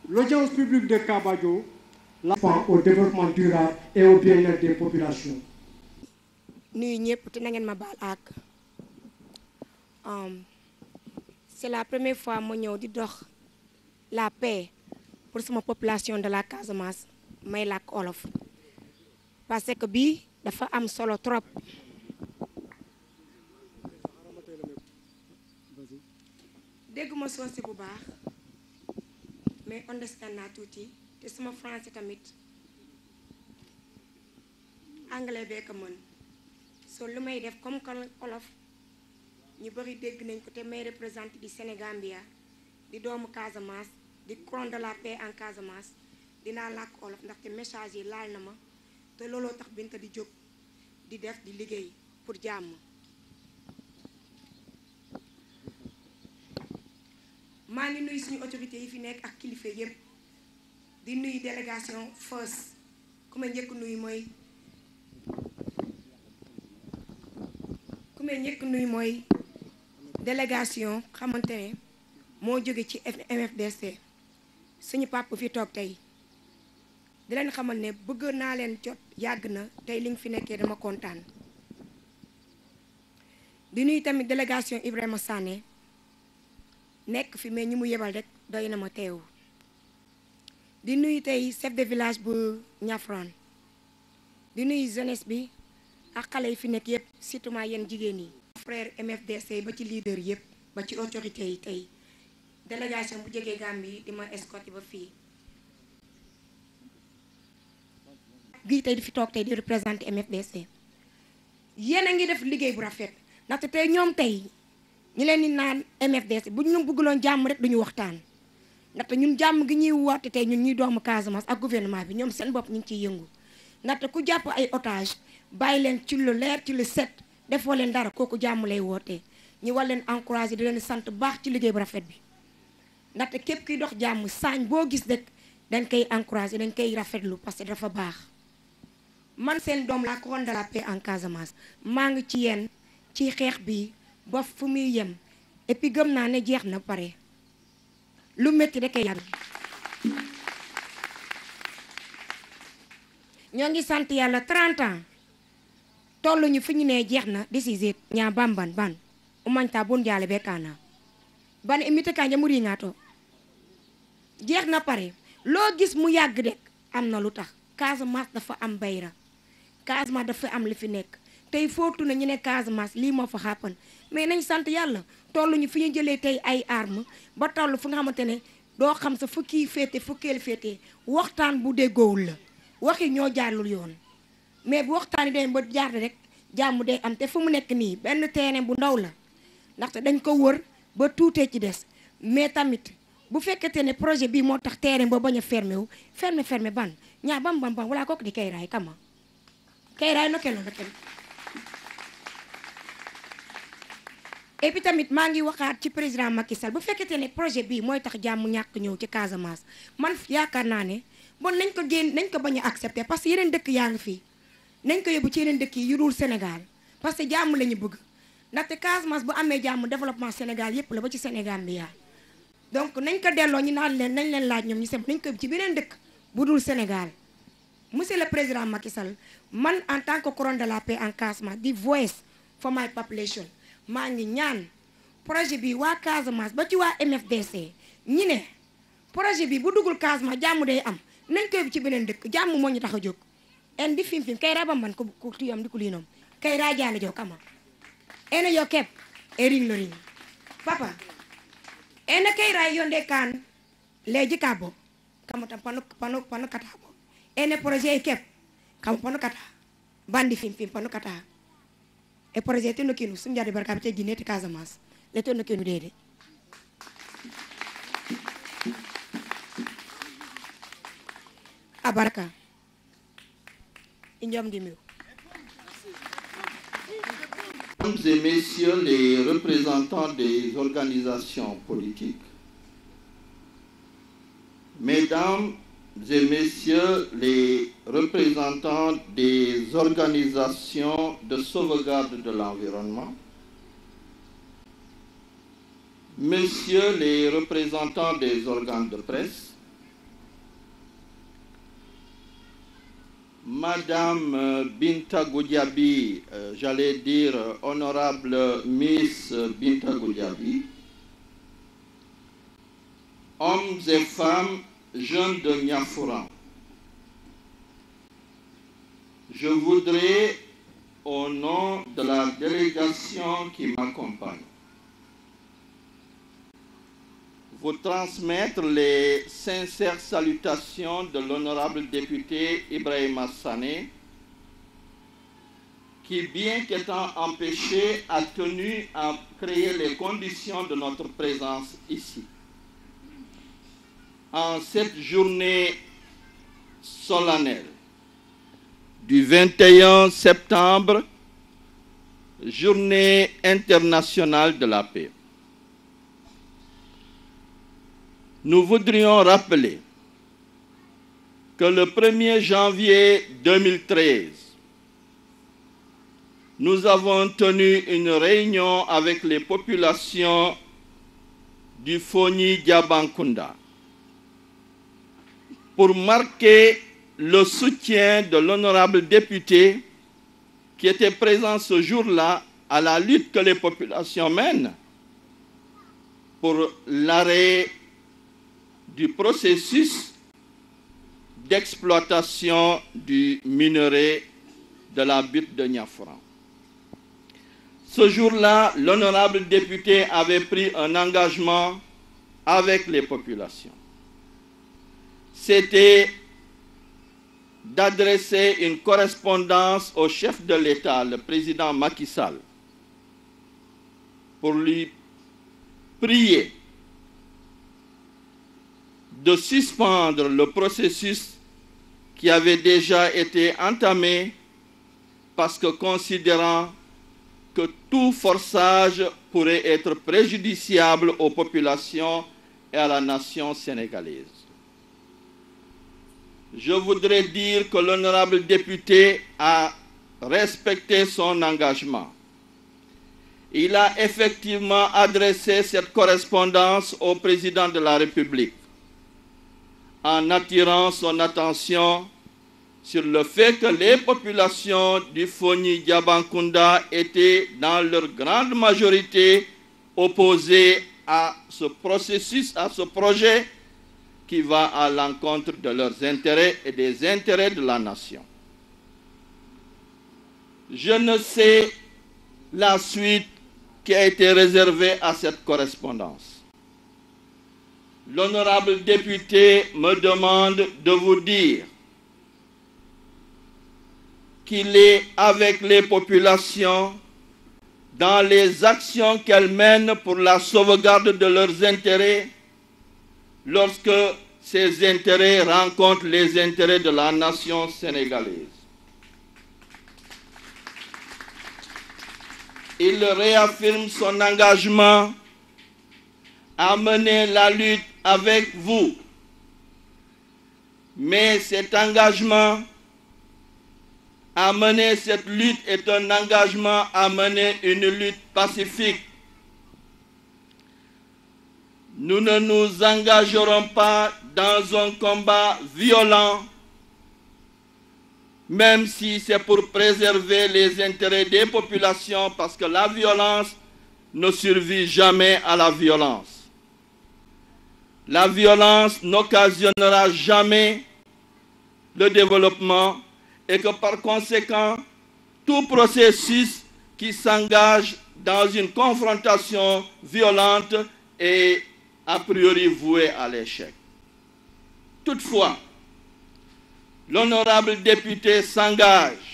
l'audience publique de Kabadio, au développement durable et au bien-être des populations. nuyu ñëpp te na ngeen ma baal ak c'est la première fois ma ñëw di dox la paix pour sama population de la Casamance may làkk olof parce que bii dafa am solo trop. dégguma soose bu baax mais understand naa tuuti te sama français tamit anglais bee ko mën so lu may def comme que olof ñu bëri dégg nañ ko te may représenté di Sénégambia di doomu Casamance di couronne de la paix en Casamance dinaa làkk olof ndaxte message yi laal na ma te looloo tax Binta di jóg di def di liggéey pour jàmm. maa ngi nuyu suñu autorités yi fi nekk ak kilifa yépp di nuyu délégation first ku may njëkk nuyu mooy délégation xamante ne moo jóge ci MFDC suñu papa fi toog tey di leen xamal ne bëgg naa leen jot yàgg na tey li nga fi nekkee dama kontaan di nuyu tamit délégation Ibrahima Sané nekk fi mais ñi mu yebal rek doy na ma teew di nuyu tey chef de village bu Niafrane di nuyu jeunesse bi ak xale yi fi nekk yépp surtout ma yéen jigéen yi frère MFDC ba ci leader yépp ba ci autorité yi tey délégation bu jógee Gambie di ma escorter ba fii gii tey di fi toog tey di représenter MFDC yéen a ngi def liggéey bu rafet ndaxte tey ñoom tey ñu leen di naan MFDC bu ñu bëgguloon jàmm rek duñu waxtaan ndaxte ñun jàmm gi ñuy woote tey ñun ñuy doomu Casamance ak gouvernement bi ñoom seen bopp ñu ngi ciy yëngu ndaxte ku jàpp ay otage bàyyi leen ci lu leer ci lu set defoo leen dara kooku jàmm lay wootee ñu war leen encouragé di leen sant baax ci liggéey bu rafet bi ndaxte képp kiy dox jàmm saañ boo gis rek dañ koy encouragé dañ koy rafetlu parce que dafa baax man seen doom la couronne de la paix en Casamance maa ngi ci yéen ci xeex bi ba fu muy yem et puis gëm naa ne jeex na pare lu métti rek yàgg ñoo ngi sant yàlla 30 ans tolluñu fi ñu ne jeex na décisé ñaa bamban ban umañta bun jaale bekkaana ban imité kanja mu ringaato jeex na pare loo gis mu yàgg rek am na lu tax Casamance dafa am bayra Casamance dafa am li fi nekk tey footu na ñu ne Casamance lii moo fa xàppan mais nañ sant yàlla tolluñu fi ñu jëlee tey ay arme ba toll fu nga xamante ne doo xam sa fukki féete fukkeel féete waxtaan bu déggoowul la waxi ñoo jaarlul yoon mais bu waxtaan yi dem ba jaar rek jàmm day am te fu mu nekk nii benn terrain bu ndaw la ndaxte dañ ko wër ba tuutee ci des mais tamit bu fekkete ne projet bii moo tax terrain ba bañ a fermé wu fermé ban ñaa bam wala kooku di kayraay kama kayraay no kenn et puis tamit maa ngi waxaat ci président Macky Sall bu fekkete ne projet bii mooy tax jàmm ñàkk ñëw ci Casamance man yaakaar naa ne bon nañ ko génn nañ ko bañ a accepter parce que yeneen dëkk yaa ngi fii nañ ko yóbbu ci yeneen dëkk yi yu dul Sénégal parce que jàmm la ñu bëgg ndaxte Casamance bu amee jàmm développement Sénégal yépp la ba ci Sénégal bi yaa donc nañ ko delloo ñu naan leen nañ leen laaj ñoom ñu sem nañ ko yóbbu ci beneen dëkk bu dul Sénégal monsieur le président Macky Sall man en tant que couronne de la paix en Casamance di voice for my population maa ngi ñaan projet bi waa Casamance ba ci waa MFDC ñi ne projet bi bu duggul Casamance jàmm day am nañ ko yóbbu ci beneen dëkk jàmm moo ñu tax a jóg en di fim kay rabamban ko tuyam di ko liinom kay rajaale jow kama ene yo kep e ring lo ring papa ene kay ray yonde kan leji kabo kama tam pano kata bo ene projet e kep kama pano kata bandi fim pano kata e projet te no kinu sum jade barka te ginete Casamance le to no kinu dede abaraka Mesdames et messieurs les représentants des organisations politiques, Mesdames et messieurs les représentants des organisations de sauvegarde de l'environnement, Messieurs les représentants des organes de presse, Madame Binta Goudiaby, j'allais dire honorable Miss Binta Goudiaby, hommes et femmes jeunes de Niafouran, je voudrais, au nom de la délégation qui m'accompagne, vous transmettre les sincères salutations de l'honorable député Ibrahima Sané, qui, bien qu'étant empêché, a tenu à créer les conditions de notre présence ici. En cette journée solennelle du 21 septembre, journée internationale de la paix, nous voudrions rappeler que le 1er janvier 2013, nous avons tenu une réunion avec les populations du Fogni Diabankunda pour marquer le soutien de l'honorable député qui était présent ce jour-là à la lutte que les populations mènent pour l'arrêt du processus d'exploitation du minerai de la butte de Niafouran. Ce jour-là, l'honorable député avait pris un engagement avec les populations. C'était d'adresser une correspondance au chef de l'État, le président Macky Sall, pour lui prier de suspendre le processus qui avait déjà été entamé parce que considérant que tout forçage pourrait être préjudiciable aux populations et à la nation sénégalaise. Je voudrais dire que l'honorable député a respecté son engagement. Il a effectivement adressé cette correspondance au président de la République en attirant son attention sur le fait que les populations du Fogni Diabankunda étaient dans leur grande majorité opposées à ce processus, à ce projet qui va à l'encontre de leurs intérêts et des intérêts de la nation. Je ne sais la suite qui a été réservée à cette correspondance. L'honorable député me demande de vous dire qu'il est avec les populations dans les actions qu'elles mènent pour la sauvegarde de leurs intérêts lorsque ces intérêts rencontrent les intérêts de la nation sénégalaise. Il réaffirme son engagement à mener la lutte avec vous. Mais cet engagement à mener cette lutte est un engagement à mener une lutte pacifique. Nous ne nous engagerons pas dans un combat violent, même si c'est pour préserver les intérêts des populations, parce que la violence ne survit jamais à la violence. La violence n'occasionnera jamais le développement et que par conséquent, tout processus qui s'engage dans une confrontation violente est a priori voué à l'échec. Toutefois, l'honorable député s'engage